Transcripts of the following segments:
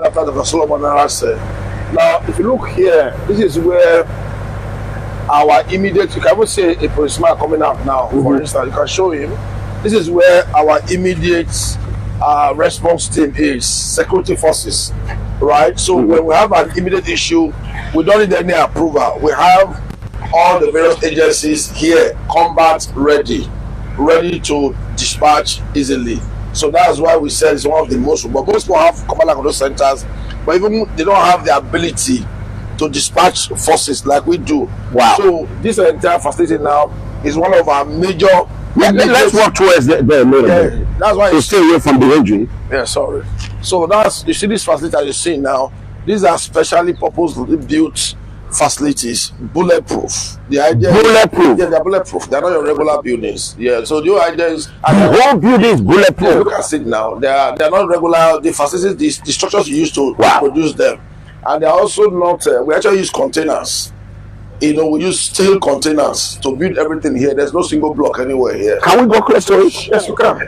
After the Solomon said. Now, if you look here, this is where our immediate, you can even say a policeman coming out now, for instance, you can show him. This is where our immediate response team is, security forces, right? So when we have an immediate issue, we don't need any approval. We have all the various agencies here, combat ready to dispatch easily. So that's why we said it's one of the most, but most people have command and control centers, but even they don't have the ability to dispatch forces like we do. Wow. So this entire facility now is one of our major. Yeah, let's walk towards the little bit. That's why to stay away from the injury. Yeah, sorry. So that's, you see this facility that you see now, these are specially purposely built facilities, bulletproof. The idea bulletproof. Yeah, they're bulletproof. They're not your regular buildings. Yeah. So the idea is the whole building is bulletproof. Yeah, look at it now. They're not regular. The facilities, the structures you used to produce them, and they're also not. We actually use containers. You know, we use steel containers to build everything here. There's no single block anywhere here. Can we go close to it? Yes, you can.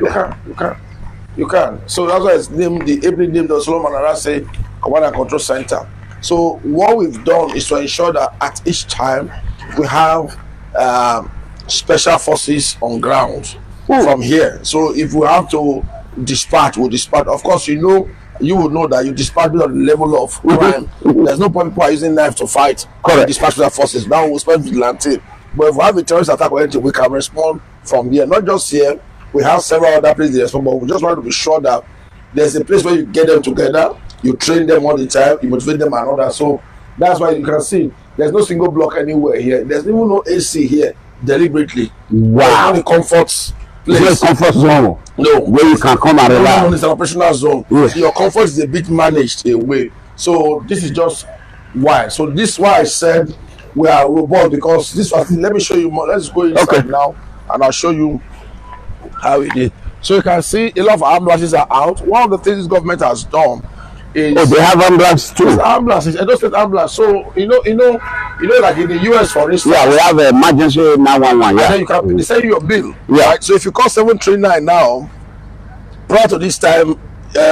You can. So that's why it's named the Solomon Arase Command and Control Center. So what we've done is to ensure that at each time we have special forces on ground from here. So if we have to dispatch, we'll dispatch. Of course, you would know that you dispatch on the level of crime. There's no point people are using knife to fight. Correct. Dispatch their forces. Now we'll spend vigilante. But if we have a terrorist attack or anything, we can respond from here. Not just here. We have several other places to respond, but we just want to be sure that there's a place where you get them together. You train them all the time, you motivate them and all that. So that's why you can see there's no single block anywhere here. There's even no AC here deliberately. Wow. There's no comfort place. It's a comfort zone. No. Where you can come and relax. No, it's an operational zone. Yes. Your comfort is a bit managed away. So this is just why. So this is why I said we are robust, because this was, let me show you more. Let's go inside now and I'll show you how it is. So you can see a lot of ambulances are out. One of the things this government has done is they have ambulance too. Ambulances, Edo State ambulance. So you know, like in the US, for instance. Yeah, we have emergency 911. Yeah, and then they send you your bill. Yeah. Right? So if you call 739 now, prior to this time,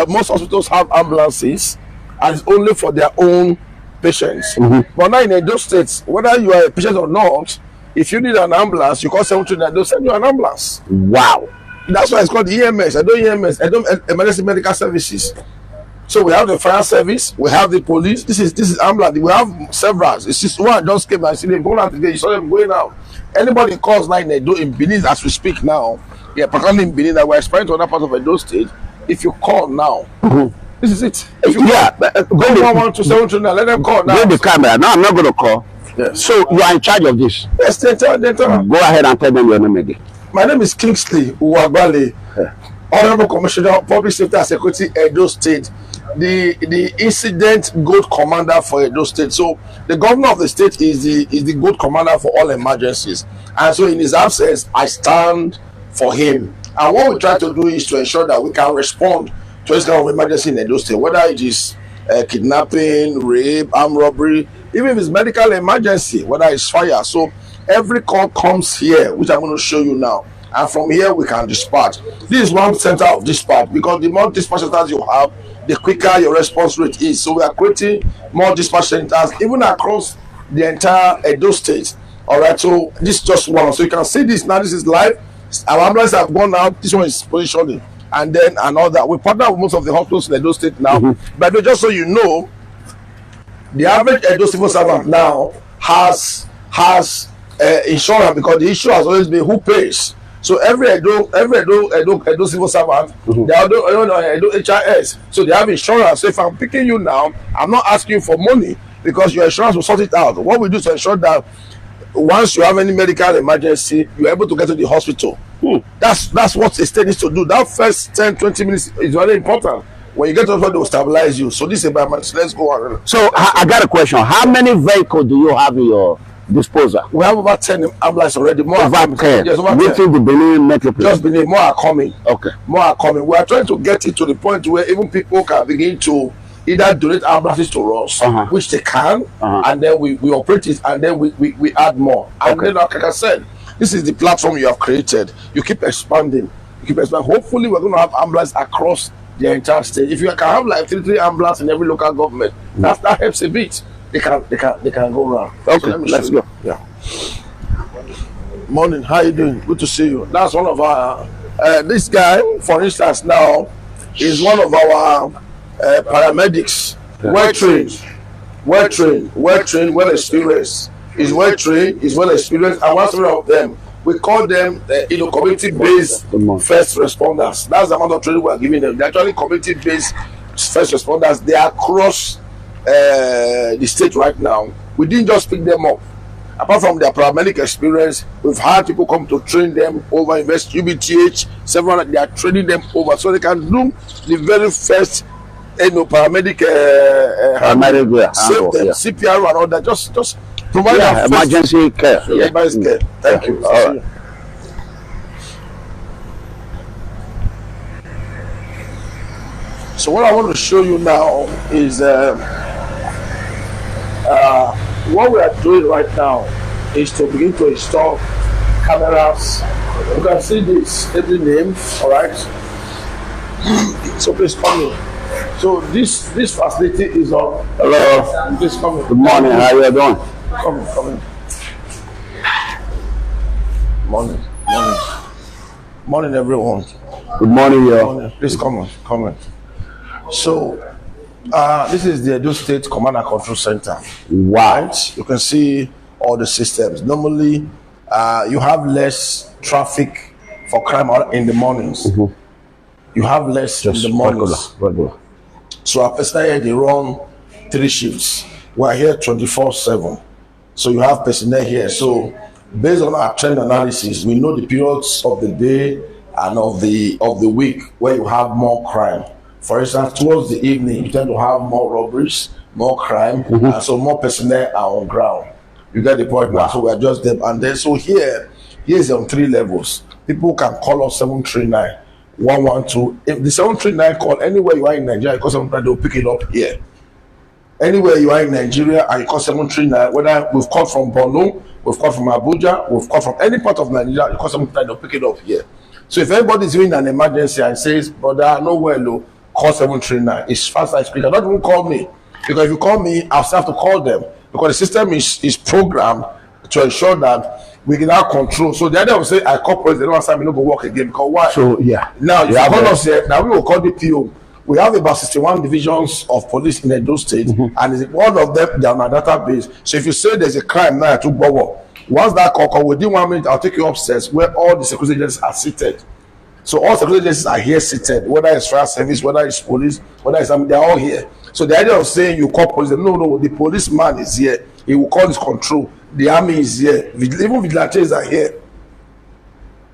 most hospitals have ambulances, and it's only for their own patients. But now in Edo State, whether you are a patient or not, if you need an ambulance, you call 739, they'll send you an ambulance. Wow. That's why it's called EMS. Edo Emergency Medical Services. So we have the fire service, we have the police. This is ambulance. We have several. It's just one just came and see them going out today. You saw them going out. Anybody calls like Edo in Benin as we speak now, particularly in Benin, that we're expanding to other parts of Edo State. If you call now, this is it. If you go 112 now, let them call now. Go the camera. No, I'm not going to call. Yes. So you are in charge of this. Yes, they tell. Go ahead and tell them your name again. My name is Kingsley Uwabale, Honorable Commissioner of Public Safety and Security, Edo State, the incident GOAT commander for Edo State. So the governor of the state is the GOAT commander for all emergencies, and so in his absence, I stand for him. And what we try to do is to ensure that we can respond to this kind of emergency in Edo State, whether it is kidnapping, rape, armed robbery, even if it's medical emergency, whether it's fire. So every call comes here, which I'm going to show you now, and from here we can dispatch. This is one center of dispatch, because the more dispatch centers you have, the quicker your response rate is. So we are creating more dispatch centers even across the entire Edo State. All right, so this is just one. So you can see this now. This is live. Our ambulances have gone out. This one is positioning, and then another. We partner with most of the hospitals in Edo State now. But just so you know, the average Edo civil servant now has insurance, because the issue has always been who pays. So every Edo civil servant, they are Edo HIS, so they have insurance. So if I'm picking you now, I'm not asking you for money, because your insurance will sort it out. What we do is to ensure that once you have any medical emergency, you're able to get to the hospital. That's what the state needs to do. That first 10-20 minutes is very important. When you get to the hospital, they will stabilize you. So this is about months. Let's go on. So I got a question. How many vehicles do you have in your disposal? We have over 10 ambulances already. More over 10. Yes, over 10. Within the Benin Metropolis. Just Benin. More are coming. Okay. More are coming. We are trying to get it to the point where even people can begin to either donate ambulances to us, which they can, and then we operate it, and then we add more. And then, like I said, this is the platform you have created. You keep expanding. Hopefully, we're going to have ambulances across the entire state. If you can have like three ambulances in every local government, that helps a bit. They can go around. Okay, So let's go. Yeah. Morning, how you doing? Good to see you. That's one of our this guy, for instance, now is one of our paramedics. Well trained, well experienced. He's well trained, he's well experienced, and one of them, we call them community-based first responders. That's the amount of training we are giving them. They're actually community-based first responders. They are across the state right now. We didn't just pick them up. Apart from their paramedic experience, we've had people come to train them over Invest UBTH. Several, they are training them over so they can do the very first paramedic save them, CPR and all that. Just provide emergency care. Emergency care. Thank you. All right. So what I want to show you now is what we are doing right now is to begin to install cameras. You can see this every name, all right? So please come in. So this facility is on. Hello. Please come in. Good morning. How you doing? Come in. Morning, everyone. Good morning, yo. Morning. Please come in. So this is the Edo State Command and Control Center. Wow. Right? You can see all the systems. Normally, you have less traffic for crime in the mornings. Mm-hmm. You have less just in the mornings. Regular. So our personnel here, they run 3 shifts. We are here 24/7. So you have personnel here. So based on our trend analysis, we know the periods of the day and of the week where you have more crime. For instance, towards the evening, you tend to have more robberies, more crime, and so more personnel are on ground. You get the point now. So we adjust them, and then so here's on 3 levels. People can call us 739-112. If the 739 call anywhere you are in Nigeria, you call 739, they'll pick it up here. Anywhere you are in Nigeria and you call 739, whether we've called from Borno, we've called from Abuja, we've called from any part of Nigeria, you call 739, they'll pick it up here. So if anybody is doing an emergency and says, brother, nowhere low, call 739. It's fast as quick. Don't even call me, because if you call me, I'll still have to call them, because the system is programmed to ensure that we can have control. So the idea of say I call police, they don't answer me, no go work again. Because why? So yeah. Now you call us here. Now we will call the PO. We have about 61 divisions of police in Edo State, and one of them they are on our database. So if you say there's a crime now to Bowo, once that call within 1 minute, I'll take you upstairs where all the security agencies are seated. So all security agencies are here seated, whether it's fire service, whether it's police, whether it's they're all here. So the idea of saying you call police, no, the policeman is here. He will call his control. The army is here. Even vigilantes are here.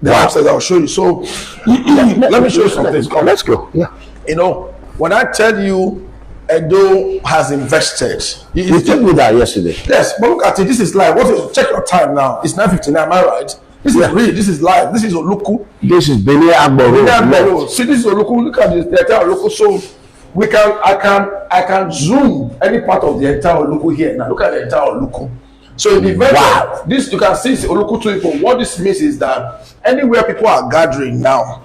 The upstairs, I'll show you. So let me show you something. Let's go. Yeah. You know, when I tell you Edo has invested, you told me that yesterday. Yes, but look at it. This is live. Check your time now. It's 9:59. Am I right? This is real. This is live. This is Oluku. This is Benin Agboro. See, this is Oluku. Look at the entire Oluku. So I can zoom any part of the entire Oluku here. Now look at the entire Oluku. So in the event of this, you can see Oluku 2 people. What this means is that anywhere people are gathering now,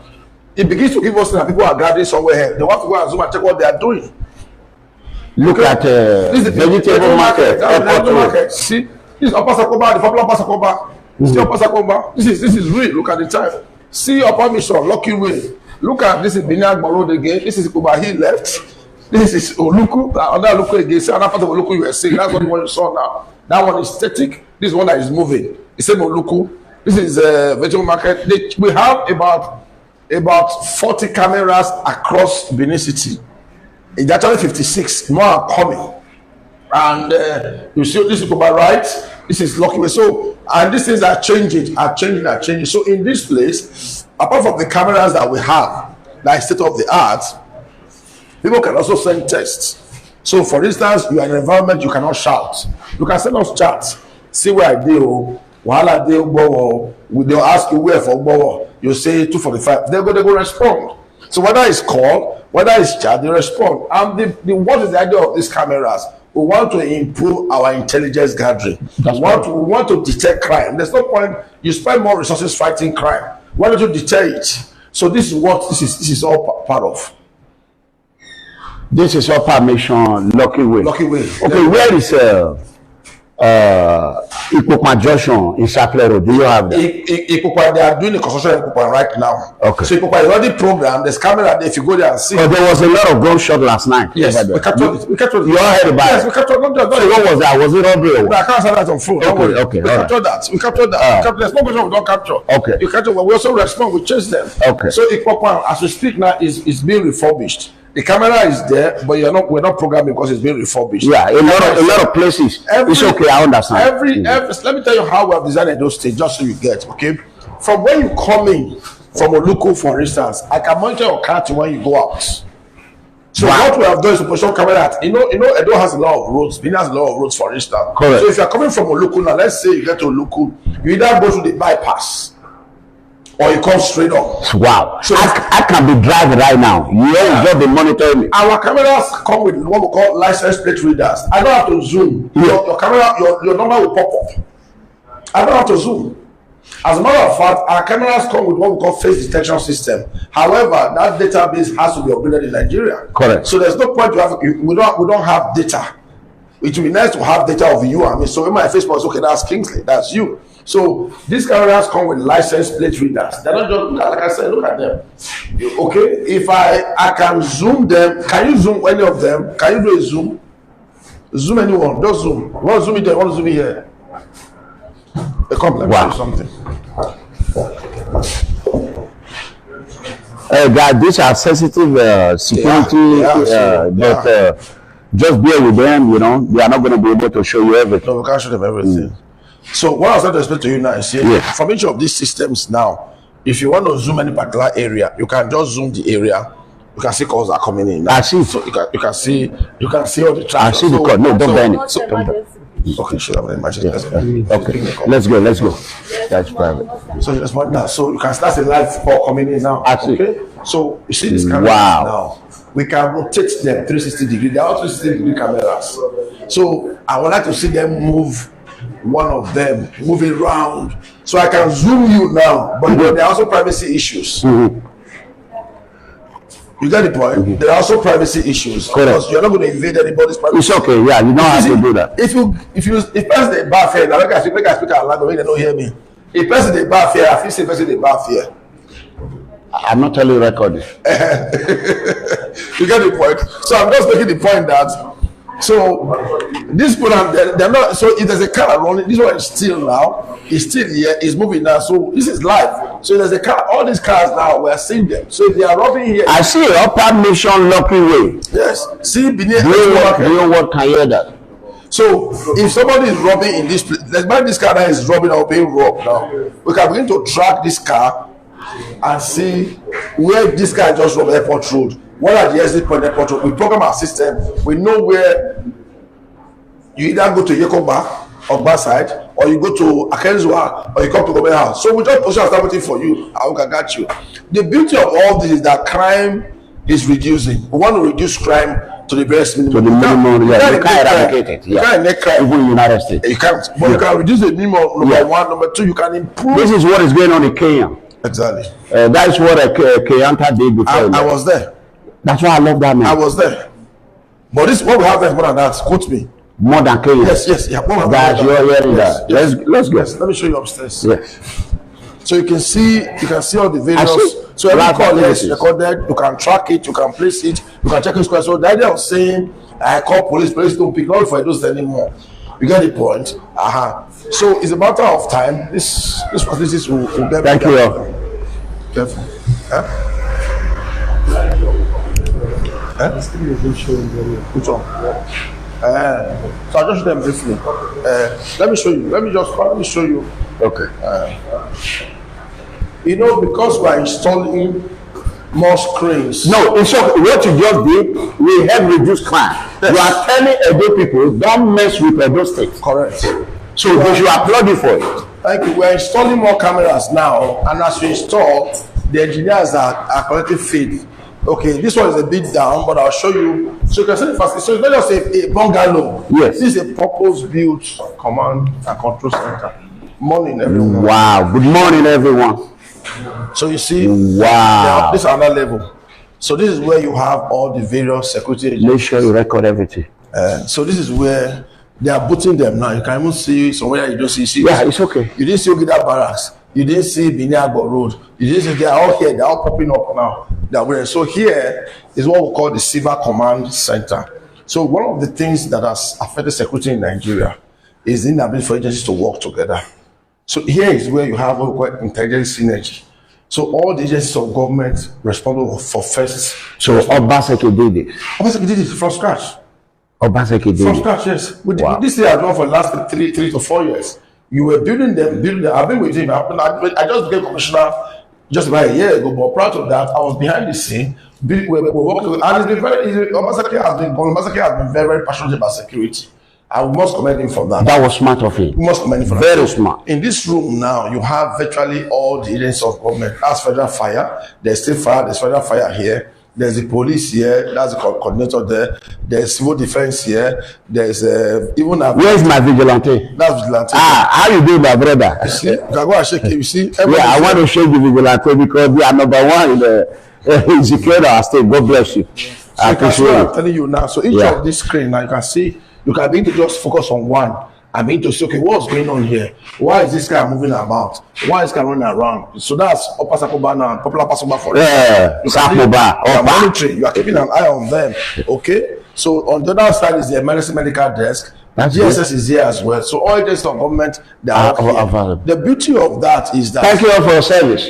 it begins to give us that people are gathering somewhere here. They want to go and zoom and check what they are doing. Look at this is the vegetable market. See, this is Upper Sakoba, the popular Upper Sakoba. See Upper Sakoba. This is real. Look at the time. See Upper Mission, Lucky Way. Look at this is Benin Agboro again. This is Kubahi left. This is Oluku. Another Oluku again. See another part of Oluku you were seeing. That's what the one you saw now. That one is static. This one that is moving. The same Oluku. This is vegetable market. We have about 40 cameras across Benin City. It's actually 56. More are coming. And you see this is Kuba right. This is Lucky Way. So, and these things are changing. So in this place, apart from the cameras that we have, like state of the art, people can also send texts. So for instance, you are in an environment you cannot shout. You can send us chats. See where I do. Wahala dey Bowo. They'll ask you where for Bowo. You say 245. They go respond. So whether it's call, whether it's chat, they respond. And what is the idea of these cameras? We want to improve our intelligence gathering. We want to detect crime. There's no point you spend more resources fighting crime. Why don't you deter it? So this is what this is all part of. This is Upper Mission, Lucky Way. Lucky Way. Okay, where is Ikokma Junction in Sapele Road? Do you have that? Ikokma, they are doing the construction in Ikokma right now. Okay. So Ikokma is already programmed. There's camera there if you go there and see. Oh, there was a lot of gunshot last night. Yes, we captured it. We captured it. You all heard about it? Yes, we captured it. So what was that? Was it robbery? I can't say that on phone. Okay. We captured that. We captured that. There's no question we don't capture. Okay. You capture, but we also respond. We chase them. Okay. So Ikokma, as we speak now, is being refurbished. The camera is there, but we're not programming because it's being refurbished. Yeah, a lot of places. It's okay, I understand. Let me tell you how we have designed those states, just so you get, okay? From when you come in from Oluko, for instance, I can monitor your car to when you go out. So what we have done is to position camera at, Edo has a lot of roads, Benin has a lot of roads, for instance. Correct. So if you're coming from Oluko now, let's say you get to Oluko, you either go through the bypass or you come straight up. Wow. So I can be driving right now. You just be monitoring me. Our cameras come with what we call license plate readers. I don't have to zoom. Your camera, your number will pop up. I don't have to zoom. As a matter of fact, our cameras come with what we call face detection system. However, that database has to be upgraded in Nigeria. Correct. So there's no point to have. We don't have data. It would be nice to have data of you and me. So when my face was okay, that's Kingsley, that's you. So these cameras come with license plate readers. They're not just, like I said, look at them. Okay, if I can zoom them, can you zoom any of them? Can you do a zoom? Zoom anyone, just zoom. You want to zoom it there, you want to zoom it here. A compliment or something. Guys, these are sensitive security, but just bear with them, they are not going to be able to show you everything. No, we can't show them everything. So what I was going to explain to you now is from each of these systems now, if you want to zoom any particular area, you can just zoom the area. You can see calls are coming in. Now. I see. So you can see all the traffic. I see the call. No, don't burn it. Okay, sure. I'm emergency. Okay, let's go. That's private. So that's what now. So you can start the live call coming in now. I see. Okay. So you see this camera now. We can rotate them 360 degrees. They are 360 degree cameras. So I would like to see them move. One of them moving around, so I can zoom you now. But there are also privacy issues. You get the point. There are also privacy issues because you're not going to invade anybody's privacy. It's okay. Yeah, you know how to do that. If person the bar fair, now I speak out loud, they don't hear me. If person the bar fair, I feel say person the bar fair. I'm not telling you recording. You get the point. So I'm just making the point that. So this program, they're not. So if there's a car running, this one is still now. It's still here. It's moving now. So this is live. So there's a car. All these cars now, we're seeing them. So if they are robbing here, I see Upper Mission, Lucky Way. Yes. See, Benin. Do you what can hear that? So if somebody is robbing in this place, let's buy this car that is robbing or being robbed now. We can begin to track this car and see where this guy just robbed Airport Road. What are the exit point airport road? We program our system. We know where you either go to Yekoba or Barside, or you go to Akenzua, or you come to Government House. So we just position and start waiting for you, and we can get you. The beauty of all this is that crime is reducing. We want to reduce crime to the best minimum. To the minimum, yeah. You can't eradicate it. You can't make crime. Even in the United States. You can't. But you can reduce the minimum, number one. Number two, you can improve. This is what is going on in Kenya. Exactly. That's what Kenyanta did before. I was there. That's why I love that man. I was there. But this what we have there more than that. Quote me. More than Kenya. Yes. Yeah. Guys, you're hearing that. Yes. Let's go. Yes. Let me show you upstairs. Yes. So you can see all the videos. So every call is recorded. You can track it. You can place it. You can check it. So the idea of saying I call police don't pick up for those anymore. You get the point. So it's a matter of time. This facilities will get. Thank you. Careful. Which one? So I'll just show them briefly. Let me show you. Let me show you. Okay. Because we're installing more screens. No, it's okay. What you just did, we have reduced crime. Yes. You are telling Edo people, don't mess with Edo State. Correct. So they should applaud you for it. Thank you. We're installing more cameras now, and as we install, the engineers are collecting feed. Okay, this one is a bit down, but I'll show you. So you can see the facility. So it's not just a bungalow. Yes. This is a purpose-built command and control center. Morning, everyone. Wow. Good morning, everyone. So you see, wow. this is another level. So this is where you have all the various security agencies. Make sure you record everything. So this is where they are booting them now. You can even see somewhere you don't see. Yeah, it's okay. You didn't see Ogida Barracks. You didn't see Biniago Road. You didn't see, they are all here. They are all popping up now. So here is what we call the Civil Command Center. So one of the things that has affected security in Nigeria is the inability for agencies to work together. So here is where you have what we call intelligence synergy. So all the agencies of government responsible for first. So Obaseki did it. Obaseki did it from scratch. Obaseki did From it. scratch, yes. Wow. This year I've done for the last three to 4 years. You were building them. I've been with him. I just became commissioner just about a year ago, but prior to that, I was behind the scene. We're working, and it's been Obaseki has been very, very passionate about security. I must commend him for that. That was smart of him. Must commend him for Very that. smart. In this room now, you have virtually all the agencies of government. That's federal fire. There's state fire. There's federal fire here. There's the police here. That's the coordinator there. There's civil defense here. There's even a. Where's my vigilante? That's vigilante. How you doing, my brother? You see, you can go and shake it. You see, Yeah, I want to shake the vigilante because we are number one in the secure our state. God bless you. I appreciate I'm it. telling you now. So each of this screen now you can see. You can begin to just focus on one. I mean to say, okay, what's going on here? Why is this guy moving about? Why is this guy running around? So that's Upper Sakoba now, popular Pasoba for Sakoba. You are monitoring, you are keeping an eye on them. Okay. So on the other side is the emergency medical desk. GSS is here as well. So all agencies of government they are here. The beauty of that is that thank you all for your service.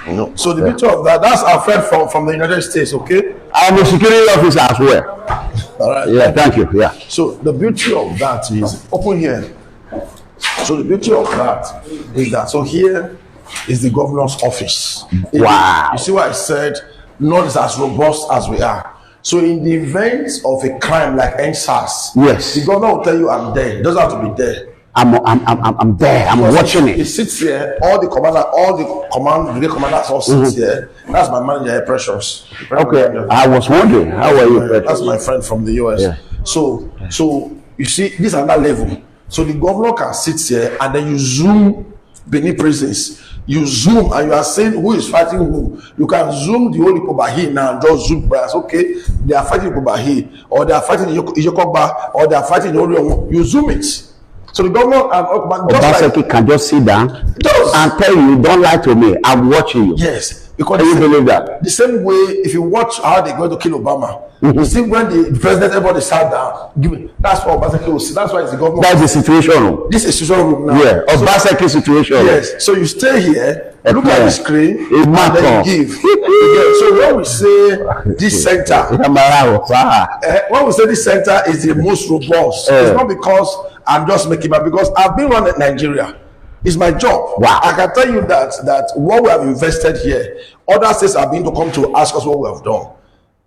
No. So the beauty of that's our friend from the United States, okay? I'm a security officer as well. All right. Yeah, thank you. Yeah. So the beauty of that is open here. So the beauty of that is that here is the governor's office. Wow. You see what I said? Not as robust as we are. So in the event of a crime like NSAS, yes, the governor will tell you I'm there. He doesn't have to be there. I'm there. I'm watching it. He sits here. All the brigade commanders all sit here. That's my manager, Precious. Okay. I was wondering, how are you, Precious? That's my friend from the US. Yeah. So you see, this is another level. So the governor can sit here and then you zoom Benin prisons. You zoom and you are saying who is fighting who. You can zoom the whole Ikobahi now and just zoom prayers. Okay, they are fighting Ikobahi, or they are fighting Ijokoba, or they are fighting the Orion. You zoom it. So the governor and Obaseki can just sit down and tell you, don't lie to me, I'm watching you. Yes, because you believe that? The same way, if you watch how they go to kill Obama, you see when the president, everybody sat down, that's what Obaseki will see. That's why it's the governor. That's the situation room. This is the situation room now. Yeah, Obaseki situation. Yes, so you stay here, look at the screen, and then you give. So when we say this center, when we say this center is the most robust, it's not because I'm just making it, because I've been running Nigeria. It's my job. Wow. I can tell you that what we have invested here, other states are being to come to ask us what we have done.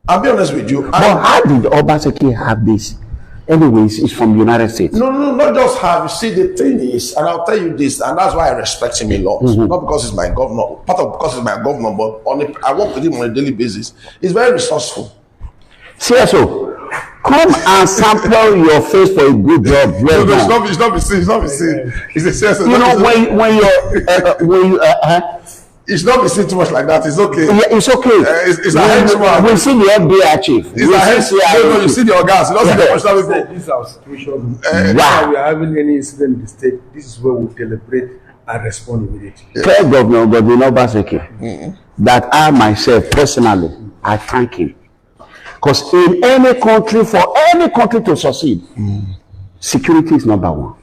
I'll be honest with you. But how did Obaseki have this? Anyways, it's from the United States. No, not just have. You see, the thing is, and I'll tell you this, and that's why I respect him a lot. Not because he's my governor, because he's my governor, but I work with him on a daily basis. He's very resourceful. CSO, come and sample your face for a good job. It's not be seen. It's a CSO. You know, when you it's not be seen too much like that. It's okay. Yeah, it's okay. It's a henchman. We see the FBI chief. It's a henchman. No, you see the organs. You don't see the professional people. This is our situation. Wow. We are having any incident in the state. This is where we deliberate and respond immediately. Tell Governor Obaseki that I myself personally, I thank him. Because in any country, for any country to succeed, security is number one.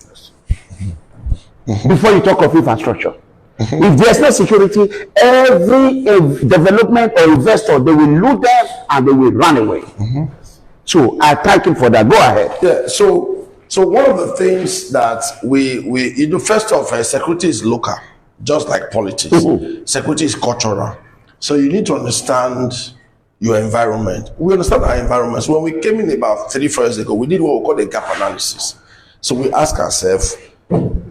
Before you talk of infrastructure. If there's no security, every development or investor, they will loot them and they will run away. So I thank him for that. Go ahead. Yeah. So one of the things that we do, first off, security is local, just like politics. Security is cultural. So you need to understand your environment. We understand our environment. So when we came in about 3 years ago, we did what we call the gap analysis. So we ask ourselves,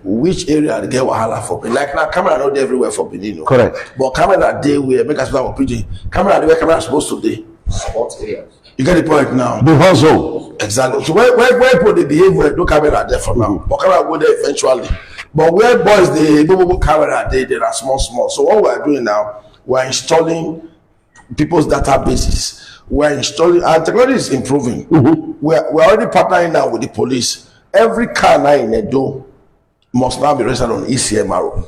which area they get wahala for Benin? Like now, camera not there everywhere for Benin. Correct. But camera that day we make us for PG. Camera the way camera is supposed to be. Sports areas. You get the point now. The hustle. Exactly. So where people they behave well, no camera there for now. But camera go there eventually. But where boys they camera they are small. So what we are doing now, we are installing people's databases. We're installing, and technology is improving. We're already partnering now with the police. Every car now in Edo must now be registered on ECMRO.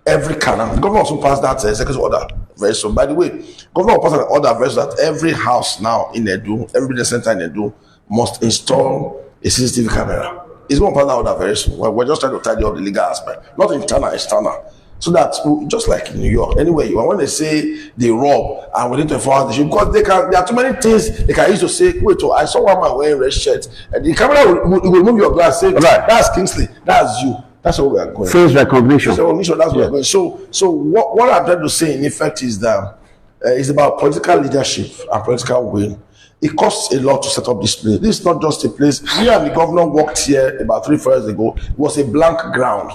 Every car now. The government also passed that executive order very soon. By the way, government passed an order very soon that every house now in Edo, every business center in Edo must install a CCTV camera. It's going to pass that order very soon. We're just trying to tidy up the legal aspect, not internal, external. So that just like in New York, anywhere you are, when they say they rob and within 24 hours, they should, because there are too many things they can use to say, wait, oh, I saw one man wearing red shirt, and the camera will remove your glass, say, right, that's Kingsley, that's you. That's what we are going. Face recognition. Face recognition, that's what we're going. So what I'm trying to say in effect is that it's about political leadership and political will. It costs a lot to set up this place. This is not just a place. Me and the governor walked here about 3-4 years ago. It was a blank ground.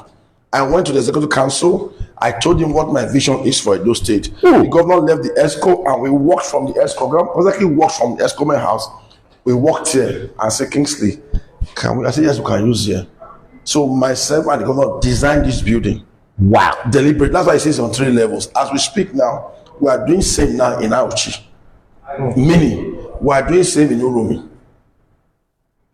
I went to the executive council. I told him what my vision is for Edo State. The governor left the ESCO and we walked from the ESCO ground. Exactly walked from the ESCO house. We walked here and said, Kingsley, can we? I said, yes, we can use here. So myself and the governor designed this building. Wow. Deliberate. That's why it says on 3 levels. As we speak now, we are doing same now in Auchi. Meaning, we are doing same in Uromi.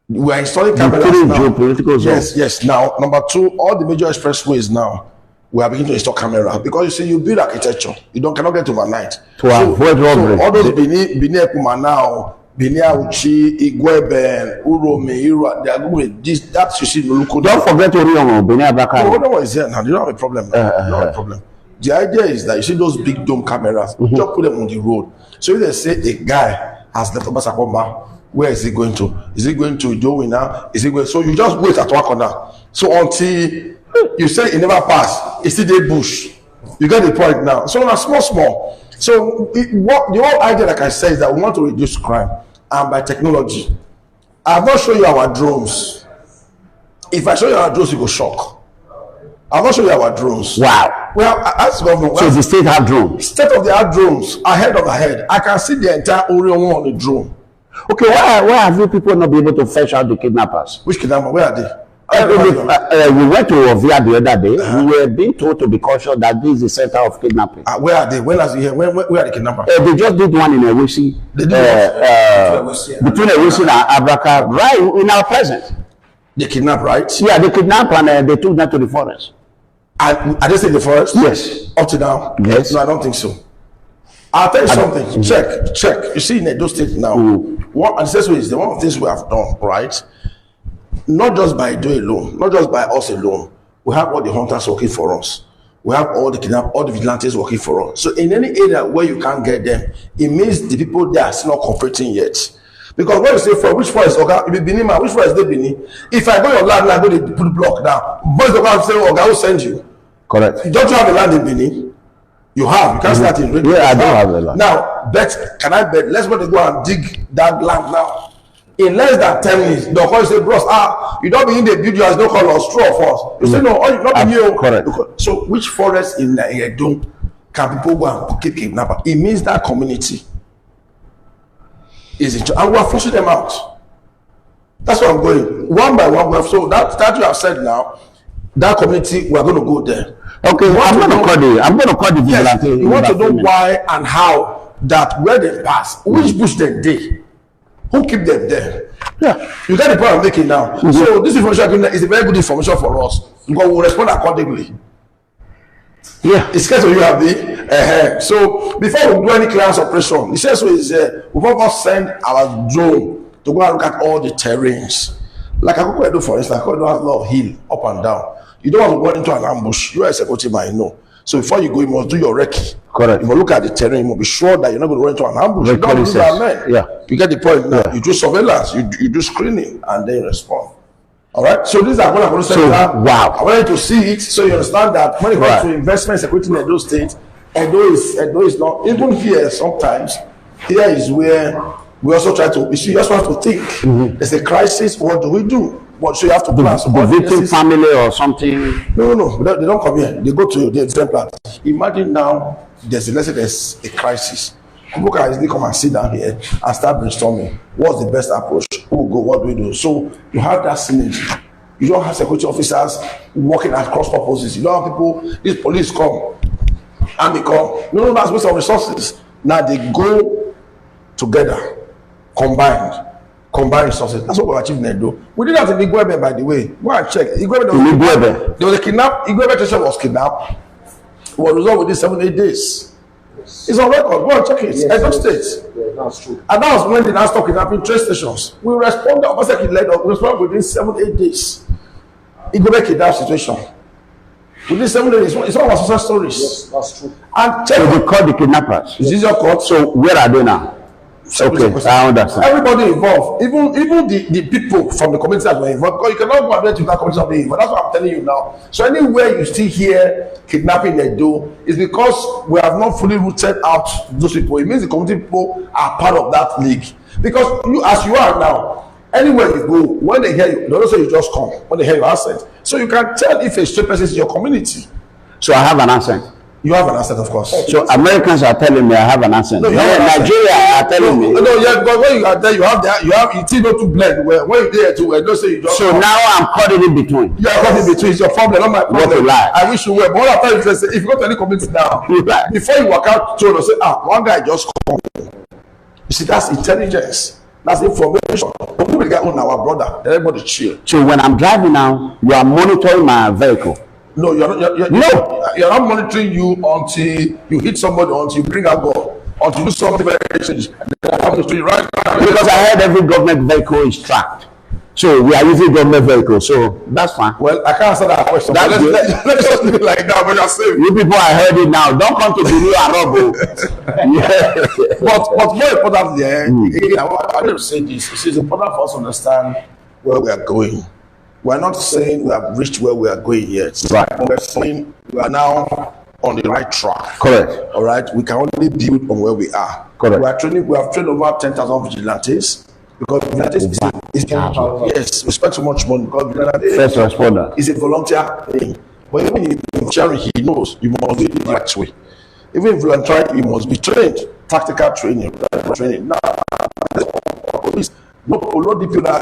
We are installing cameras now. Yes. Now, number 2, all the major expressways now, we are beginning to install cameras because you see, you build architecture, you cannot get overnight. To avoid robbery. So all those Benin Ekuma now, Benin Auchi, Igweben, Uromi, they are going this. That you see, don't forget to read Benin Abaka. No, no one is here now. You don't have a problem. Now. You don't have a problem. The idea is that you see those big dome cameras, just put them on the road. So if they say a guy has left Obasakomba, where is he going to? Is he going to Joey now? Is he going? So you just wait at one corner. So until you say it never pass, it's still the bush. You get the point now. So now small. So what the whole idea, like I said, is that we want to reduce crime, and by technology. I've not shown you our drones. If I show you our drones, you go shock. I've not shown you our drones. Wow. Well, as government, so the state have drones. State-of-the-art drones, ahead of the head. I can see the entire Orion on the drone. Okay, why have you people not been able to fetch out the kidnappers? Which kidnapper? Where are they? We went to Ovia the other day. We were being told to be cautious that this is the center of kidnapping. Where are they? When last you hear? Where are the kidnappers? They just did one in Ewisi. Between Ewisi and Abraka, right in our presence. They kidnapped, right? Yeah, they kidnapped and they took them to the forest. And are they still in the forest? Yes. Up to now? Yes. No, I don't think so. I'll tell you something. Check. You see, in Edo State now, what and this is the one of the things we have done, right? Not just by Edo alone, not just by us alone. We have all the hunters working for us. We have all the vigilantes working for us. So in any area where you can't get them, it means the people there are still not cooperating yet. Because when you say for which forest, okay, if it Benin, which forest they Benin? If I go your land, I go to put block down. Boys don't come say, okay, I will send you. Correct. Don't you have a land in Benin? You have. You can't start in radio. Yeah, I don't have a land. Now, can I bet? Let's go and dig that land now. In less than 10 minutes, they'll call you say, bros, you don't begin the build, you has no color, straw of us. You say, no, not in you. Correct. So, which forest in Edo can people go and keep kidnapper? It means that community is in charge. And we are forcing them out. That's where I'm going. One by one, so that you have said now, that community, we are going to go there. Okay, I'm going to call the vigilante. Yes, you want to know why and how that where they pass, which bush they did, who keep them there. Yeah, you get the point I'm making now. So this information is a very good information for us because we'll respond accordingly. Yeah, it's case of you have the so before we do any clearance operation, the sense is we first send our drone to go and look at all the terrains. Like I do, for instance, I do have a lot of hill up and down. You don't want to go into an ambush. You are a security man, you know. So before you go, you must do your recce. Correct. You must look at the terrain. You must be sure that you're not going to run into an ambush. You don't do that, man. Yeah. You get the point now. Yeah. You do surveillance, you do screening, and then you respond. All right. So these are what I'm going to say. So, wow. I want you to see it so you understand that when it comes to investment security in Edo State, Edo is not even here. Sometimes here is where we also try to. You see, you just want to think. There's a crisis. What do we do? What so you have to plan. The victim family or something. No. They don't come here. They go to the exemplar. Imagine now there's a crisis. People can easily come and sit down here and start brainstorming. What's the best approach? Who will go? What do we do? So you have that synergy. You don't have security officers working at cross purposes. You don't have people. These police come, army come. No, that's waste of resources. Now they go together, combined resources. That's what we're achieving in Edo. We did that in Igwebe, by the way. Go and check. Igwebe, there was a kidnap. Igwebe station was kidnapped. It was resolved within 7-8 days. It's on record. Go and check it. Edo State. Yeah, that's true. And that was when they now stopped kidnapping train stations. We responded. Obaseki led up. We responded within 7-8 days. Igwebe kidnap situation. Within 7 days, it's one of our success stories. Yes, that's true. And check. So they caught the kidnappers. Is this your court? So where are they now? Okay, I understand. Everybody involved, even the people from the community that were involved, because you cannot go and let that community not be involved. That's what I'm telling you now. So anywhere you still hear kidnapping in Edo, is because we have not fully rooted out those people. It means the community people are part of that league. Because you, as you are now, anywhere you go, when they hear you, they don't say you just come. When they hear your accent, so you can tell if a straight person is in your community. So I have an accent. You have an accent, of course. So Americans are telling me I have an accent. No, Nigeria are telling me. No, yeah, because when you are there, you have it still not to blend. When you there too, don't say you just. So now I'm caught in between. You are caught in between. It's your problem, not my problem. What a lie. I wish you were. But what I'm trying to say, if you go to any community now, Right. before you walk out, you say, one guy just come. You see, that's intelligence. That's information. But we get on our brother. Everybody chill. So when I'm driving now, you are monitoring my vehicle. No, you're not monitoring you until you hit somebody, until you bring a gun, until you do something very strange. Right? Because I heard every government vehicle is tracked. So we are using government vehicles, so that's fine. Well, I can't answer that question. That's good. Let's just leave it like that. But you're saying You people, I heard it now. Don't come to the new Arabo. but more importantly, again, I want to say this. It's important for us to understand where we are going. We're not saying we have reached where we are going yet. Right. But we're saying we are now on the right track. Correct. All right. We can only build on where we are. Correct. We have trained over 10,000 vigilantes because vigilantes is yes, we spend so much money because vigilante First responder is a volunteer thing. But even if volunteering, he knows you must do it the right way. Even if volunteering, you must be trained. Tactical training. Now, no people that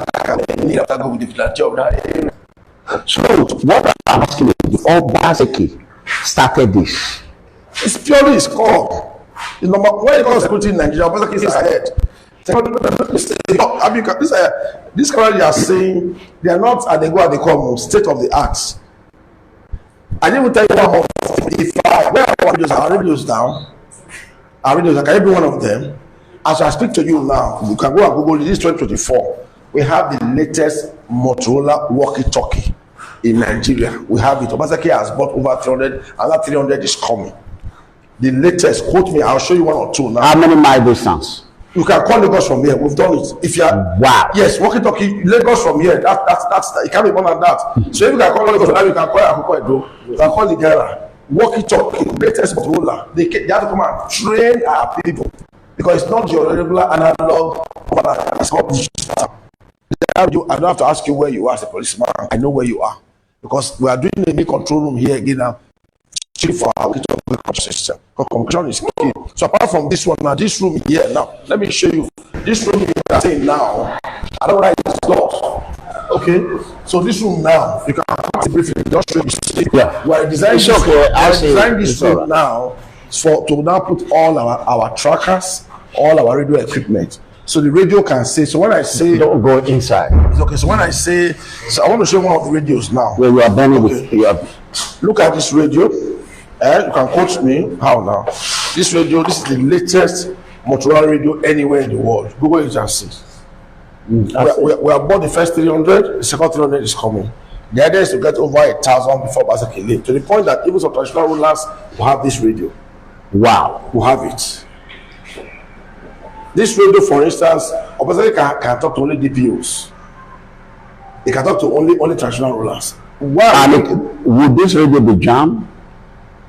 need to go with the vigilante of that area. So what I'm asking is, Obaseki started this. It's purely his call. When it comes to security in Nigeria, Obaseki is ahead. This currently are saying they are not at the go and they come state of the art. I didn't even tell you about 55. Where are our radios down? Our radios, can you be one of them? As I speak to you now, you can go and Google this 2024. We have the latest Motorola walkie-talkie in Nigeria. We have it. Obaseki has bought over 300, another 300 is coming. The latest, quote me, I'll show you one or two now. How many mile distance? You can call Lagos from here. We've done it. If you are yes, walkie-talkie Lagos from here. That's it can't be more than that. So if you can call Lagos from here, you can call Akoko Edo. You can call Ligera. Walkie-talkie, latest Motorola. They have to come and train our people because it's not your regular analog. It's called digital. I don't have to ask you where you are as a policeman. I know where you are because we are doing a new control room here again now. For our system. Communication is key. So apart from this one now, this room here now, let me show you. This room you are saying now, I don't write this doors. Okay, so this room now, you can briefly just show you. Yeah. We are designing this room now to now put all our trackers, all our radio equipment. So the radio can say. So when I say don't go inside. It's okay. So when I say, so I want to show one of the radios now. Where you are burning with look at this radio. You can quote me. How now? This radio, this is the latest Motorola radio anywhere in the world. Google it and see. We have bought the first 300, the second 300 is coming. The idea is to get over 1,000 before Obaseki leave, to the point that even some traditional rulers will have this radio. Wow. Will have it. This radio, for instance, Obaseki can talk to only DPOs. He can talk to only traditional rulers. Wow. And would this radio be jammed?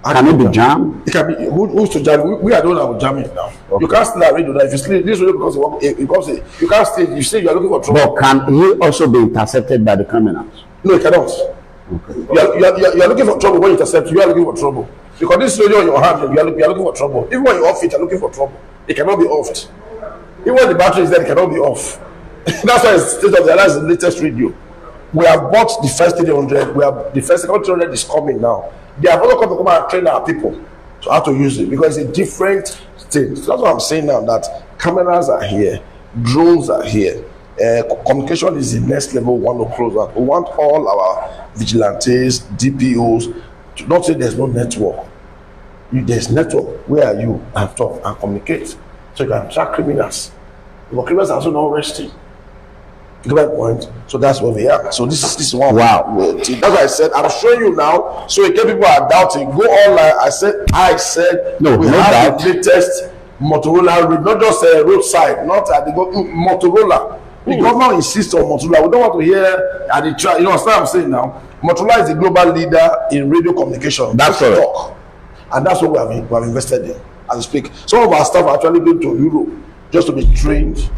Can it be jammed? It can be. Who's to jam? We are the one that will jam it now. Okay. You can't steal a radio. If you steal this radio because you can't steal. You say you are looking for trouble. But can he also be intercepted by the criminals? No, he cannot. Okay. You are looking for trouble when you intercept. You are looking for trouble because this radio in your hand. You are looking for trouble. Even when you off it, you are looking for trouble. It cannot be offed. Even when the battery is there, it cannot be off. That's why it's state of the art is the latest radio. We have bought the first 300. We have the first second 300 is coming now. They have also come and train our people to how to use it because it's a different state. So that's what I'm saying now, that cameras are here, drones are here. Communication is the next level we want to close out. We want all our vigilantes, DPOs, to not say there's no network. There's network. Where are you? And talk and communicate. So you can track criminals. But criminals are also not resting. You get my point? So that's where we are. So this is one. Wow. That's why I said I'm showing you now. So in case people are doubting, go online. I said no, we no have doubt. the latest Motorola road, not just a roadside, not at the Motorola. The government insists on Motorola. We don't want to hear at the try. You know what I'm saying now? Motorola is the global leader in radio communication. That's correct. Talk. And that's what we have invested in as we speak. Some of our staff are actually going to Europe just to be trained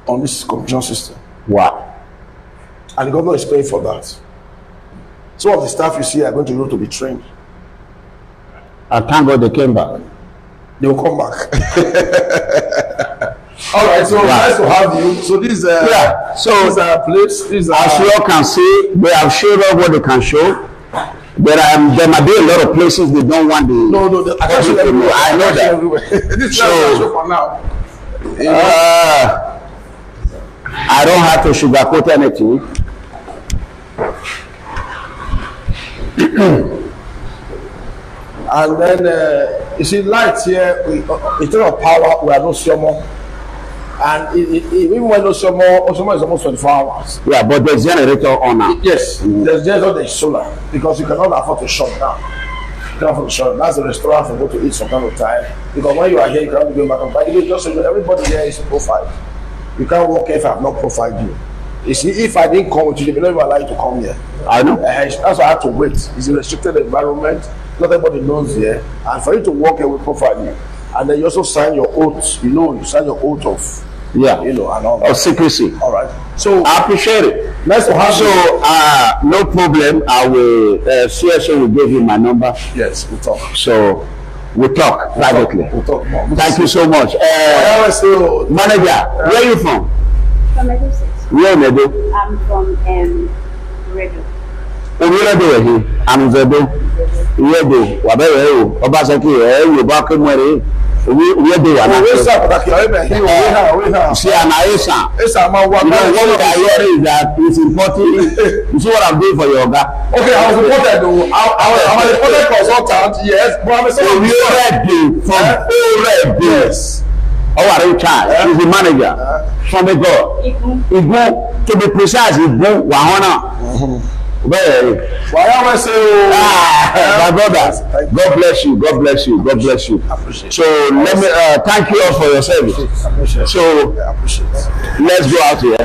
on this communication system. Wow. And the government is paying for that. Some of the staff you see are going to Europe to be trained. I thank God they came back. They will come back. All right, so nice to have you. So this is So these are plates. These are, as you all can see, they have showed up what they can show. There might be a lot of places they don't want the. No, I can't show everywhere. I know that. Everywhere. This is So, show for now. I don't have to sugarcoat anything. And then you see lights here. Instead of power, we are no more. And even when no more is almost 24 hours. Yeah, but there's generator on now. Yes, there's generator, there's solar, because you cannot afford to shut down. You cannot afford to shut down. That's a restaurant for go to eat some kind of time. Because when you are here, you cannot be going back and buy. Just so everybody here is profiled. You can't walk if I have not profiled you. You see, if I didn't come with you, they will never allow you to come here. I know. That's why I had to wait. It's a restricted environment. Not everybody knows here. And for you to walk here, we profile you. And then you also sign your oath. You sign your oath of, and all that. Of secrecy. All right. So I appreciate it. Nice to have you. So no problem. I will. CSO will give you my number. Yes, we'll talk. So we'll talk privately. We'll talk more. Thank you so much. Manager, where are you from? From Edo State. Where in Edo? I'm from Redo. Orílẹ̀-èdè yìí àmùfẹ́dó ìwéèdè wàbẹ̀rẹ̀ ẹ̀rọ ọbaṣẹ́kì yorùbá kémọ̀rẹ́ ìwéèdè wà náà. Òwe sà pàtàkì ọ̀rẹ́ bẹ̀ hí òwe hà. Ṣé àná ẹ̀sà? Ẹ̀sà máa wá. You know what I hear is that it's important. You see what I'm doing for your oga. Okay, I was reported though. I'm a reported consultant. Yes, but I'm a son of the Orílẹ̀-èdè from Orílẹ̀-èdè. Yes. Ọwàrí child is the manager from Ego. Ego, to be precise, Ego Wahona. Well, my brother, God bless you, God bless you, God bless you. So let me thank you all for your service. So let's go out here.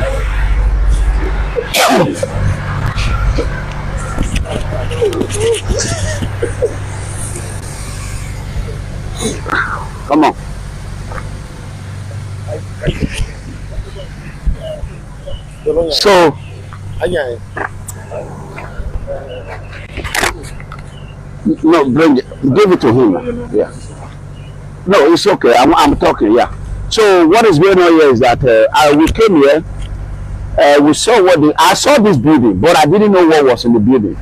Come on. So no, bring it. Give it to him. Yeah. No, it's okay. I'm talking. Yeah. So what is going on here is that we came here. We saw I saw this building, but I didn't know what was in the building.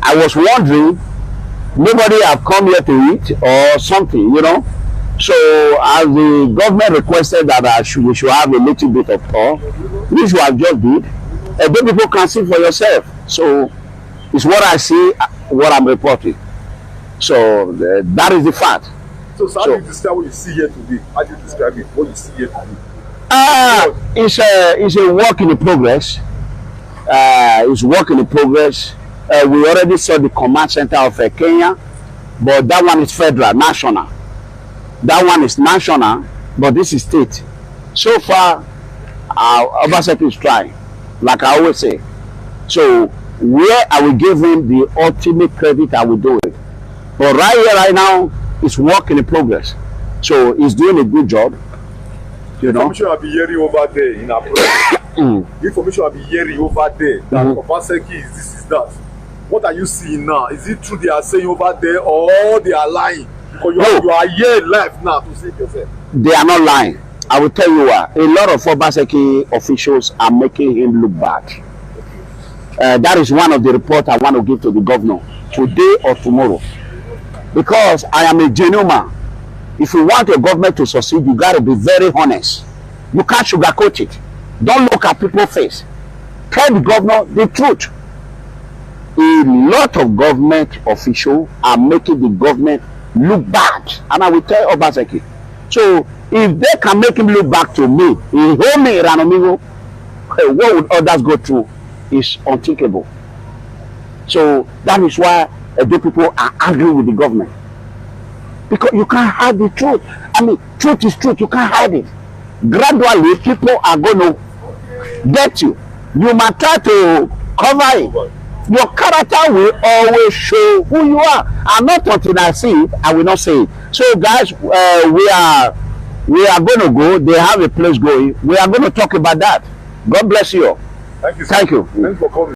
I was wondering, nobody have come here to eat or something, So as the government requested that we should have a little bit of tour, which we have just did, then people can see for yourself. So it's what I see, what I'm reporting. So that is the fact. So how do you describe what you see here today? How do you describe it? What you see here today? It's a work in progress. It's work in progress. We already saw the command center of Kenya, but that one is federal, national. That one is national, but this is state. So far, Obaseki is trying, like I always say. So where I will give him the ultimate credit, I will do it. But right here, right now, it's work in progress. So he's doing a good job. Information I'll be hearing over there in April. Information I'll be hearing over there that Obaseki is this, is that. What are you seeing now? Is it true they are saying over there or they are lying? Because you are here live now to save yourself. They are not lying. I will tell you what. A lot of Obaseki officials are making him look bad. That is one of the reports I want to give to the governor today or tomorrow. Because I am a genuine man. if you want a government to succeed, you got to be very honest. You can't sugarcoat it. Don't look at people's face. Tell the governor the truth. A lot of government officials are making the government look bad, and I will tell Obaseki. So if they can make him look back to me, in home Ranomingo, what would others go through is unthinkable. So that is why the people are angry with the government, because you can't hide the truth. I mean, truth is truth. You can't hide it. Gradually, people are going to get you. You might try to cover it. Your character will always show who you are, and not until I see it, I will not say it. So, guys, we are going to go. They have a place going. We are going to talk about that. God bless you. Thank you. Thank you. Thanks for coming.